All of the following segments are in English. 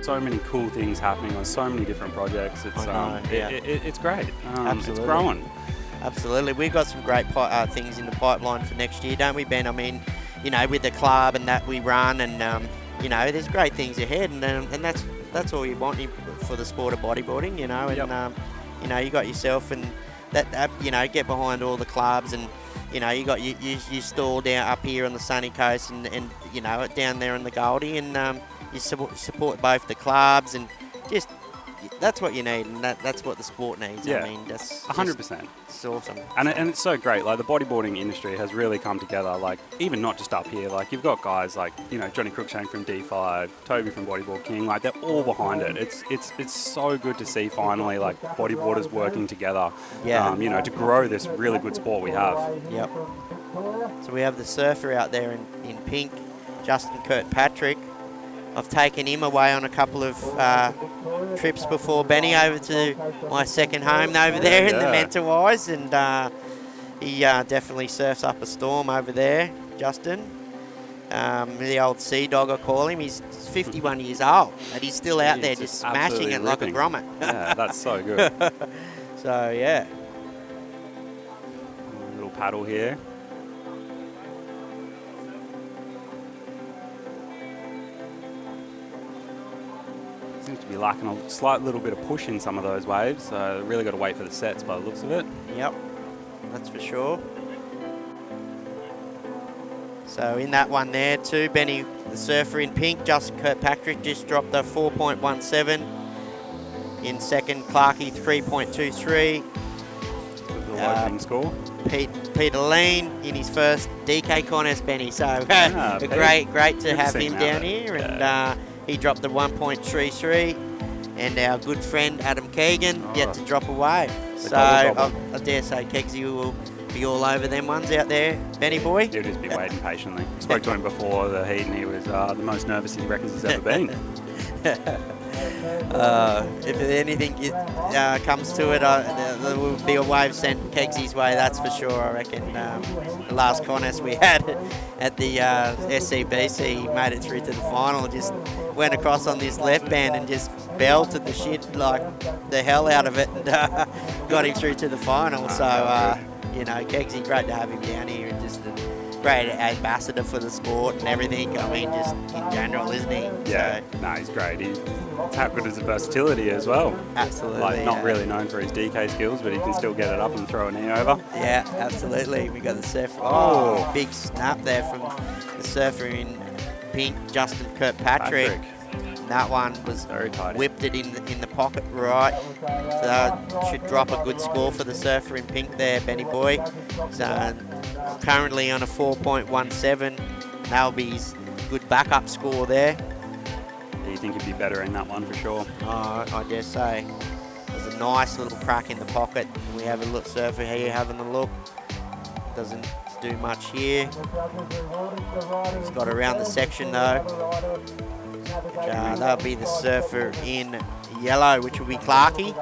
so many cool things happening on so many different projects. It's it's great. It's growing. Absolutely. We've got some great things in the pipeline for next year, don't we, Ben? I mean, you know, with the club and that we run, and you know, there's great things ahead, and that's all you want for the sport of bodyboarding, you know. And you know, you got yourself and that you know, get behind all the clubs, and you know, you got you stall down up here on the sunny coast, and you know, down there in the Goldie, and you support both the clubs, and just that's what you need, and that's what the sport needs. Yeah. I mean, that's 100%. It's awesome. And it's so great. Like, the bodyboarding industry has really come together. Like, even not just up here. Like, you've got guys like, you know, Johnny Cruikshank from D5, Toby from Bodyboard King. Like, they're all behind it. It's so good to see finally, like, bodyboarders working together. Yeah. You know, to grow this really good sport we have. Yep. So we have the surfer out there in pink, Justin Kirkpatrick. I've taken him away on a couple of trips before, Benny, over to my second home over there in the Mentawais, and he definitely surfs up a storm over there, Justin. The old sea dog, I call him. He's 51 years old, and he's still out there just smashing it like a grommet. Yeah, that's so good. So, yeah. A little paddle here. Seems to be lacking a slight little bit of push in some of those waves, so really got to wait for the sets by the looks of it. Yep, that's for sure. So in that one there too, Benny, the surfer in pink, Justin Kirkpatrick, just dropped a 4.17. In second, Clarkie 3.23. Little opening score. Peter Lean in his first DK contest, Benny. So great to have him down here, and he dropped the 1.33, and our good friend Adam Keegan yet to drop a wave. So I dare say Kegsy will be all over them ones out there, Benny boy. He'll just be waiting patiently. Spoke to him before the heat, and he was the most nervous he reckons he's ever been. If anything comes to it, there will be a wave sent Kegsy's way, that's for sure. I reckon the last contest we had at the SCBC made it through to the final, just went across on this left band and just belted the shit like the hell out of it, and got him through to the final. So, you know, Kegsy, great to have him down here, and just a great ambassador for the sport and everything. I mean, just in general, isn't he? Yeah, so, no, he's great. How good is his versatility as well? Absolutely. Like, not really known for his DK skills, but he can still get it up and throw a knee over. Yeah, absolutely. We got the surfer. Oh, big snap there from the surfer in pink, Justin Kirkpatrick. That one was very tight. Whipped it in the pocket right. So that should drop a good score for the surfer in pink there, Benny boy. So currently on a 4.17. That'll be his good backup score there. Yeah, you think he'd be better in that one for sure? I dare say. There's a nice little crack in the pocket. We have a look surfer here having a look. Doesn't do much here. He's got around the section though. That'll be the surfer in yellow, which will be Clarkie,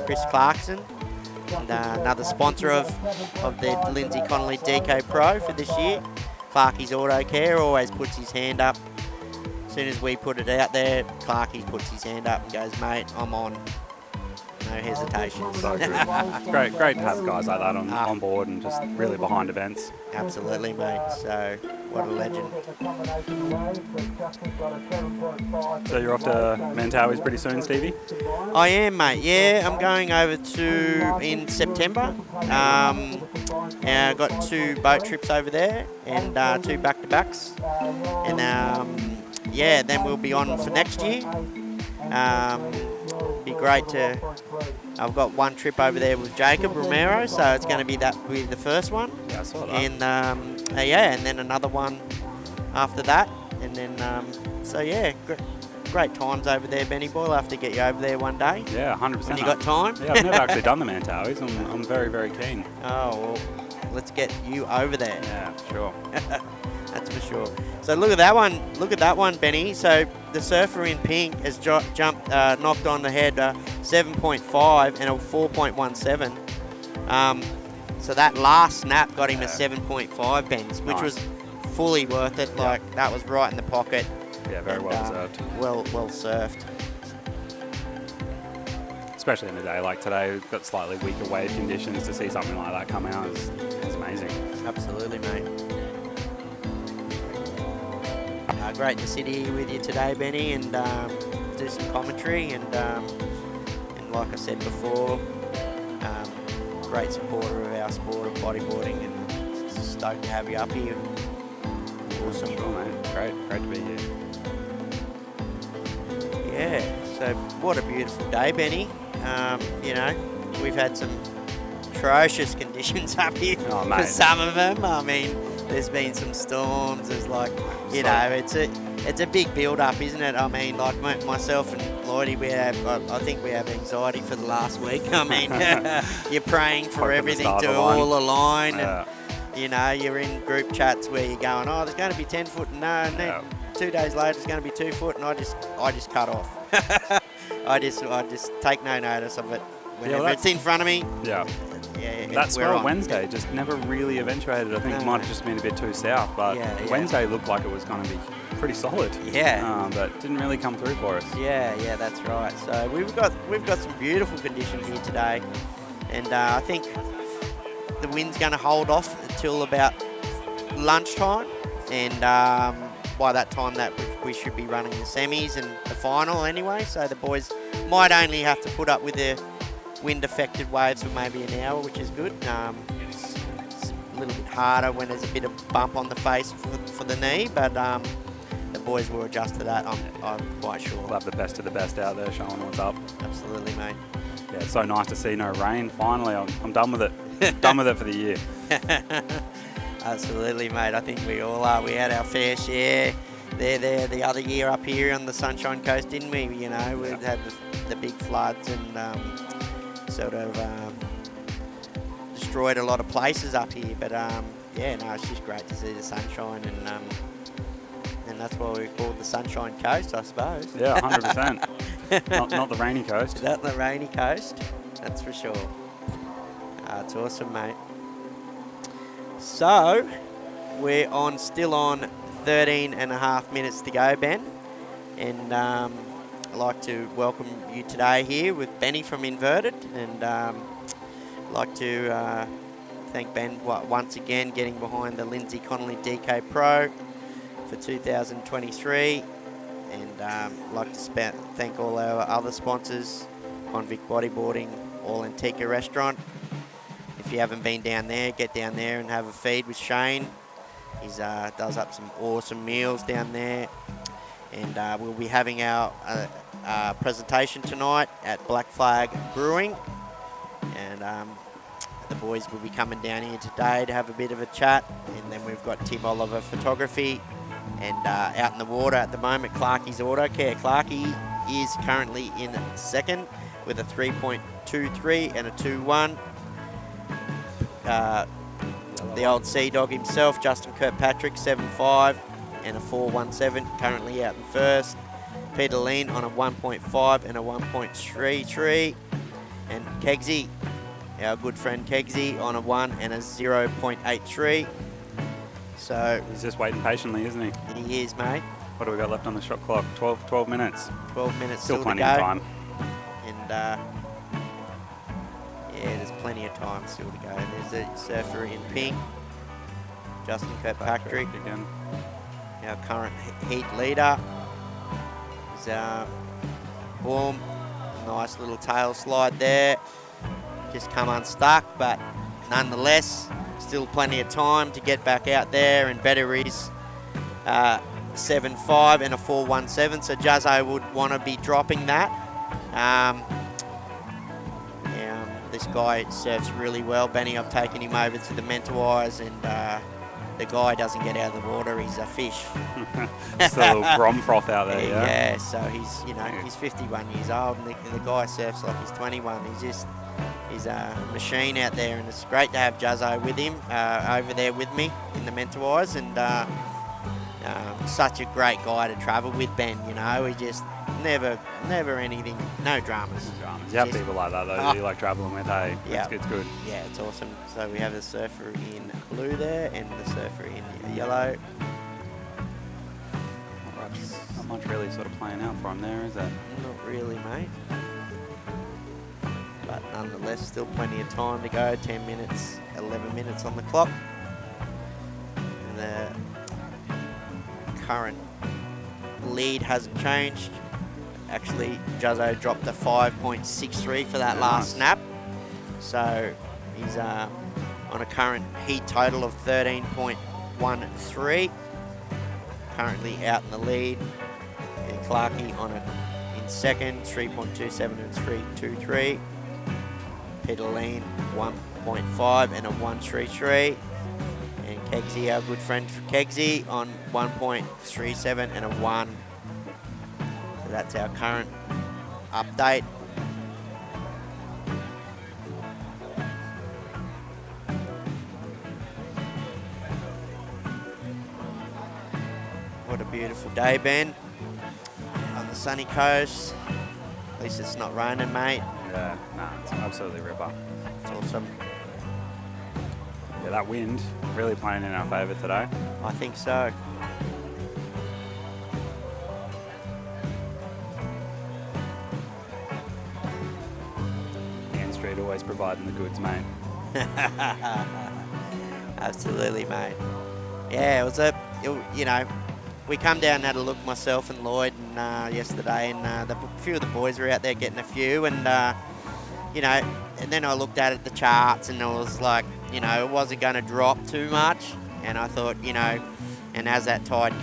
Chris Clarkson, and another sponsor of the Lindsay Connolly DK Pro for this year. Clarkie's Auto Care always puts his hand up. As soon as we put it out there, Clarkie puts his hand up and goes, mate, I'm on. No hesitation. So good. It's great to have guys like that on board and just really behind events. Absolutely, mate. So, what a legend. So you're off to Mentawais pretty soon, Stevie? I am, mate. Yeah, I'm going over in September. I got 2 boat trips over there and 2 back-to-backs. And yeah, then we'll be on for next year. Be great to. I've got 1 trip over there with Jacob Romero, so it's going to be the first one. Yeah, I saw that. And and then another one after that, and then so yeah, great times over there, Benny boy. I'll have to get you over there one day. Yeah, 100%. When you got time. Yeah, I've never actually done the Mentawais. I'm very, very keen. Oh well, let's get you over there. Yeah, sure. That's for sure. So look at that one. Look at that one, Benny. So the surfer in pink has jumped, knocked on the head 7.5 and a 4.17. So that last snap got him a 7.5 bends, which was fully worth it. Like that was right in the pocket. Yeah, very well deserved. Well surfed. Especially in a day like today, we've got slightly weaker wave conditions. To see something like that come out is amazing. Absolutely, mate. Great to sit here with you today, Benny, and do some commentary. And like I said before, great supporter of our sport of bodyboarding, and stoked to have you up here. Awesome. Sure, mate. It's great to be here. Yeah, so what a beautiful day, Benny. You know, we've had some atrocious conditions up here for some of them. I mean, there's been some storms. There's like, you know, it's a big build-up, isn't it? I mean, like myself and Lloydie, I think we have anxiety for the last week. I mean, you're praying for everything to all align, and you know, you're in group chats where you're going, oh, there's going to be 10 foot, and 2 days later it's going to be 2 foot, and I just cut off. I just take no notice of it whenever it's in front of me. Yeah. Yeah, that swell Wednesday just never really eventuated. I think it might have just been a bit too south, but Wednesday looked like it was going to be pretty solid. Yeah. But didn't really come through for us. Yeah, that's right. So we've got some beautiful conditions here today, and I think the wind's going to hold off until about lunchtime, and by that time that we should be running the semis and the final anyway. So the boys might only have to put up with the wind-affected waves for maybe an hour, which is good. It's a little bit harder when there's a bit of bump on the face for the knee, but the boys will adjust to that, I'm quite sure. We'll have the best of the best out there showing what's up. Absolutely, mate. Yeah, it's so nice to see no rain. Finally, I'm done with it. Done with it for the year. Absolutely, mate. I think we all are. We had our fair share there the other year up here on the Sunshine Coast, didn't we? You know, we had the big floods and sort of destroyed a lot of places up here. But yeah, no, it's just great to see the sunshine, and that's why we call it the Sunshine Coast, I suppose. Yeah, 100%. not the rainy coast. Not the rainy coast, that's for sure. It's awesome, mate. So we're still on 13 and a half minutes to go, Ben, and I'd like to welcome you today here with Benny from Inverted, and I'd like to thank Ben once again getting behind the Lindsay Connolly DK Pro for 2023, and I'd like to thank all our other sponsors, Convict Bodyboarding, All Antica Restaurant. If you haven't been down there, get down there and have a feed with Shane. He does up some awesome meals down there, and we'll be having our presentation tonight at Black Flag Brewing, and the boys will be coming down here today to have a bit of a chat, and then we've got Tim Oliver Photography, and out in the water at the moment, Clarkies Auto Care. Clarkie is currently in second with a 3.23 and a 2.1. The old Sea Dog himself, Justin Kirkpatrick, 7.5 and a 4.17, currently out in first. Peter Lean on a 1.5 and a 1.33. And Kegsy, our good friend Kegsy, on a 1 and a 0.83. So he's just waiting patiently, isn't he? He is, mate. What do we got left on the shot clock? 12 minutes. 12 minutes still plenty of time. And yeah, there's plenty of time still to go. There's a surfer in pink, Justin Kirkpatrick again. Our current heat leader. Is boom, nice little tail slide there. Just come unstuck, but nonetheless, still plenty of time to get back out there. And better is 7.5 and a 4.17. So Jazzo would want to be dropping that. This guy surfs really well. Benny, I've taken him over to the Mentawais, and the guy doesn't get out of the water. He's a fish. It's a little grom froth out there, yeah. Yeah, so he's, you know, he's 51 years old, and the guy surfs like he's 21. He's a machine out there, and it's great to have Jazzo with him over there with me in the Mentawais, and such a great guy to travel with, Ben. You know, he just never anything, no dramas. You have people like that though, that you like traveling with, hey? Yeah, it's good. Yeah, it's awesome. So we have the surfer in blue there and the surfer in yellow. Not much really sort of playing out for him there, is it? Not really, mate. But nonetheless, still plenty of time to go. 10 minutes, 11 minutes on the clock. And the current lead hasn't changed. Actually, Juzzo dropped a 5.63 for that last snap. So he's on a current heat total of 13.13. Currently out in the lead. And Clarkie in second, 3.27 and 3.23. Peter Lean, 1.5 and a 1.33. And Kegsy, our good friend Kegsy, on 1.37 and a 1. So that's our current update. What a beautiful day, Ben, on the sunny coast. At least it's not raining, mate. Yeah, nah, it's absolutely ripper. It's awesome. Yeah, that wind really playing in our favour today. I think so. Ann Street always providing the goods, mate. Absolutely, mate. Yeah, it was you know, we come down and had a look, myself and Lloyd, and yesterday, and a few of the boys were out there getting a few, and you know, and then I looked at the charts, and I was like, you know, it wasn't going to drop too much, and I thought, you know, and as that tide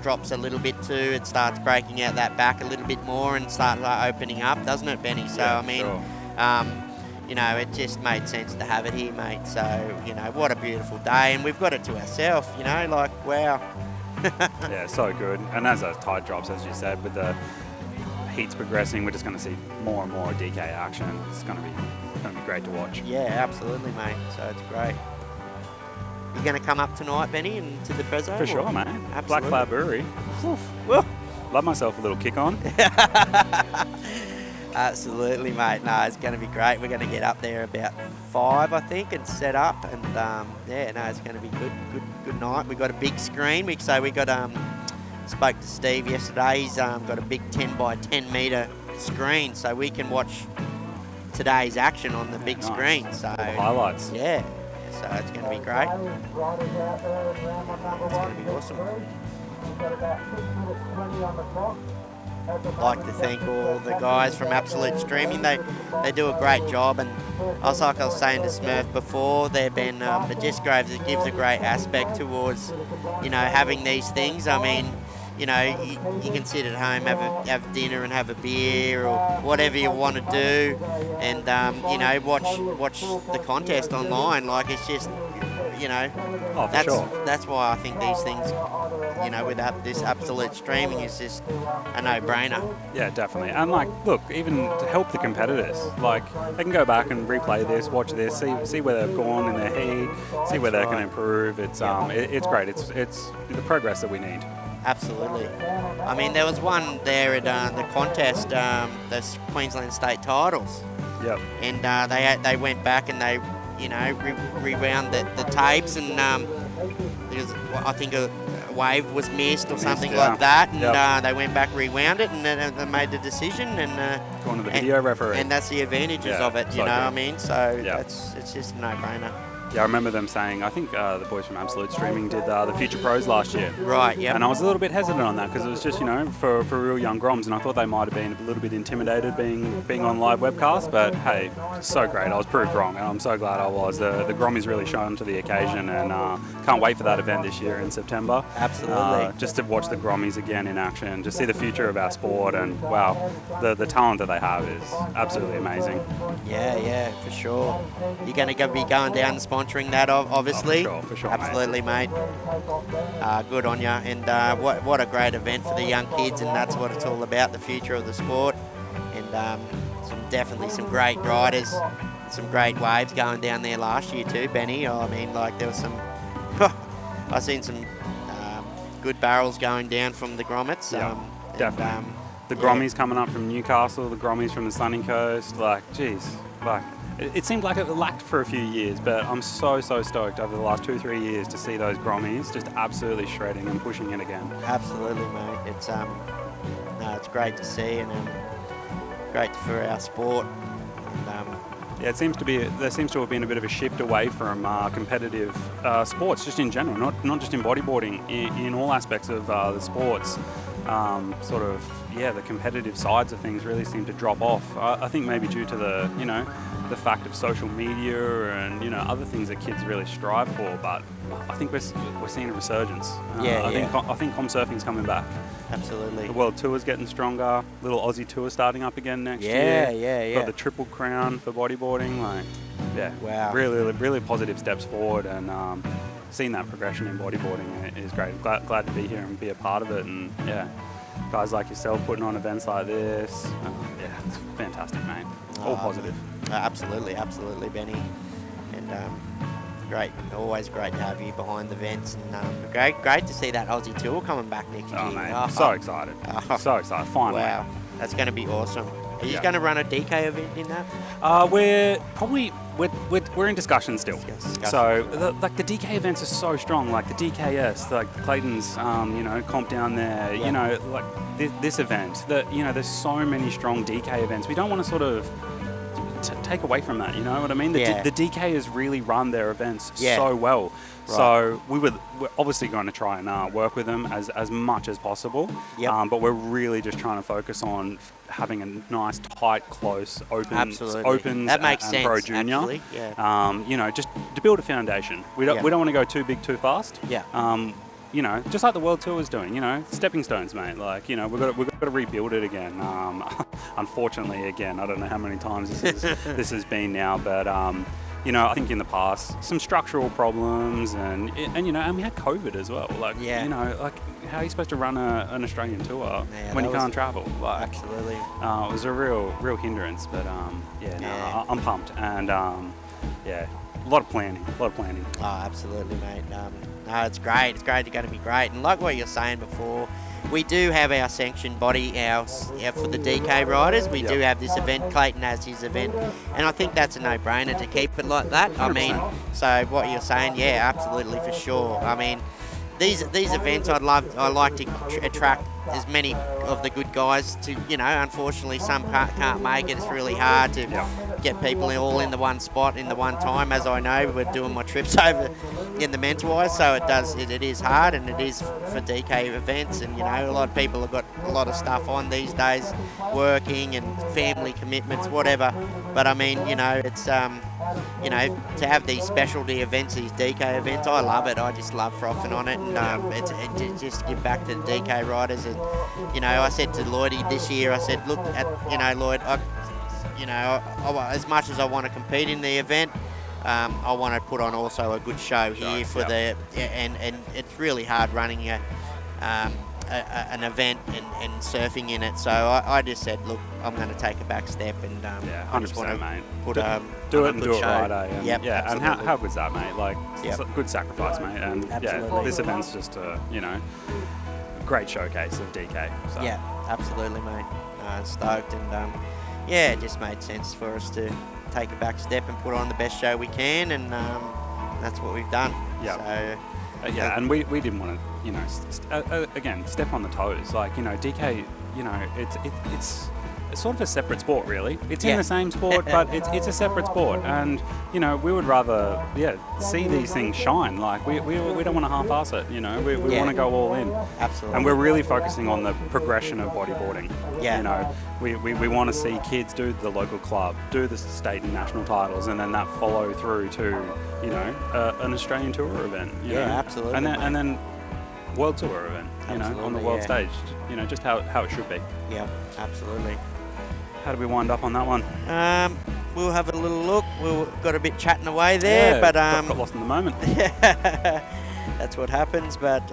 drops a little bit too, it starts breaking out that back a little bit more and starts opening up, doesn't it, Benny? So Yeah, I mean, sure. you know, it just made sense to have it here, mate. So, you know, what a beautiful day, and we've got it to ourselves, you know, like, wow. Yeah, so good. And as the tide drops, as you said, with the heats progressing, we're just going to see more and more DK action. It's going to be great to watch. Yeah, absolutely, mate. So it's great. You going to come up tonight, Benny, and to the Prezzo? For sure, mate. Black Cloud Brewery. Well, Love myself a little kick on. absolutely, mate. No, it's going to be great. We're going to get up there about 5, I think, and set up. And yeah, no, it's going to be good night. We got a big screen. We got spoke to Steve yesterday. He's got a big 10 by 10 metre screen, so we can watch today's action on the big screen. So all the highlights. Yeah, so it's going to be great. It's going to be awesome. I'd like to thank all the guys from Absolute Streaming. They do a great job, and I was saying to Smurf before, they've been the disc graves. It gives a great aspect towards, you know, having these things. I mean, you know, you can sit at home, have dinner and have a beer or whatever you want to do, and you know, watch the contest online. Like, it's just, you know, that's why I think these things, you know, without this absolute streaming, is just a no-brainer. Yeah, definitely. And like, look, even to help the competitors, like, they can go back and replay this, watch this, see where they've gone in their heat, see where they can improve. It's it's great. It's the progress that we need. Absolutely. I mean, there was one there at the contest, the Queensland State titles. Yep. And they went back and they, you know, rewound the tapes, and I think a wave was missed or something like that, and they went back, rewound it, and then they made the decision, and going to the video referee. And that's the advantages of it, you know what I mean? So it's just a no-brainer. Yeah, I remember them saying, I think the boys from Absolute Streaming did the Future Pros last year. Right, yeah. And I was a little bit hesitant on that because it was just, you know, for real young groms, and I thought they might have been a little bit intimidated being on live webcast, but hey, so great. I was proved wrong, and I'm so glad I was. The Grommies really shone to the occasion, and can't wait for that event this year in September. Absolutely. Just to watch the Grommies again in action, just see the future of our sport, and wow, the talent that they have is absolutely amazing. Yeah, for sure. You're going to be going down and sponsoring that, obviously. For sure, absolutely, mate. Good on you. And what a great event for the young kids, and that's what it's all about, the future of the sport. And definitely some great riders, some great waves going down there last year too, Benny. I mean, like, there was some... I've seen some good barrels going down from the grommets. Definitely. And, the Grommies coming up from Newcastle, the Grommies from the sunny coast. Like, geez, like, it seemed like it lacked for a few years, but I'm so stoked over the last 2-3 years to see those Grommies just absolutely shredding and pushing it again. Absolutely, mate. It's no, it's great to see, and great for our sport. And, yeah, there seems to have been a bit of a shift away from competitive sports, just in general, not just in bodyboarding, in all aspects of the sports. The competitive sides of things really seem to drop off. I think maybe due to the fact of social media and other things that kids really strive for. But I think we're seeing a resurgence. I think comp surfing's coming back. Absolutely. The World Tour's getting stronger. Little Aussie Tour starting up again next year. Yeah. Got the Triple Crown for bodyboarding. Wow. Really positive steps forward, and seeing that progression in bodyboarding is great. Glad to be here and be a part of it, and guys like yourself putting on events like this. It's fantastic, mate. All positive. Absolutely, Benny. And great, always great to have you behind the vents, and great to see that Aussie Tour coming back next year. Mate, so excited. So excited, finally. Wow, that's going to be awesome. Are you going to run a DK event in that? We're in discussion still. So the DK events are so strong, like the DKS, like Clayton's, comp down there. This event. There's so many strong DK events. We don't want to sort of take away from that. You know what I mean? The DK has really run their events so well. Right. So we're obviously going to try and work with them as much as possible. Yep. But we're really just trying to focus on having a nice, tight, close opens that makes and sense, Pro Junior. Actually. Yeah. Just to build a foundation. We don't want to go too big too fast. Yeah. Just like the World Tour is doing, stepping stones, mate. We've got to rebuild it again. Unfortunately, again, I don't know how many times this has been now, but I think in the past some structural problems, and we had COVID as well. How are you supposed to run an Australian tour when you can't travel? Absolutely. It was a real hindrance, but I'm pumped, and a lot of planning. Oh, absolutely, mate. No, it's great. It's going to be great. And like what you're saying before, we do have our sanctioned body for the DK riders. We do have this event. Clayton has his event, and I think that's a no-brainer to keep it like that. 100%. So what you're saying, absolutely, for sure. These events, I like to attract as many of the good guys to, unfortunately some can't make it. It's really hard to get people all in the one spot in the one time. As I know, we're doing my trips over in the men's wise, so it is hard, and it is for DK events, and a lot of people have got a lot of stuff on these days, working and family commitments, whatever. But it's to have these specialty events, these DK events, I love it. I just love frothing on it, and it's just to give back to the DK riders. And I said to Lloydie this year, I said, look at Lloyd, as much as I want to compete in the event, I want to put on also a good show here for and it's really hard running an event and surfing in it. So I just said, look, I'm going to take a back step, and I just want to put do it right. And how good's that, mate? It's a good sacrifice, mate. And this event's just a great showcase of DK. So. Yeah, absolutely, mate. Stoked, and it just made sense for us to take a back step and put on the best show we can, and that's what we've done. Yeah. So, and we didn't want to, again, step on the toes. DK, it's sort of a separate sport, really. It's in the same sport, but it's a separate sport, and we would rather see these things shine. We don't want to half-ass it. We want to go all in. Absolutely. And we're really focusing on the progression of bodyboarding. We want to see kids do the local club, do the state and national titles, and then that follow through to an Australian tour event. Absolutely. And then World Tour event. On the world stage. Just how it should be. Yeah, absolutely. How do we wind up on that one? We'll have a little look. We've got a bit chatting away there, but got lost in the moment. That's what happens. But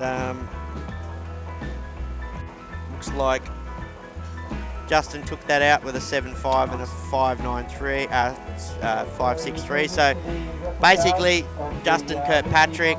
looks like Justin took that out with a 7.5 and a 5.93, 5.63. So basically, Justin Kirkpatrick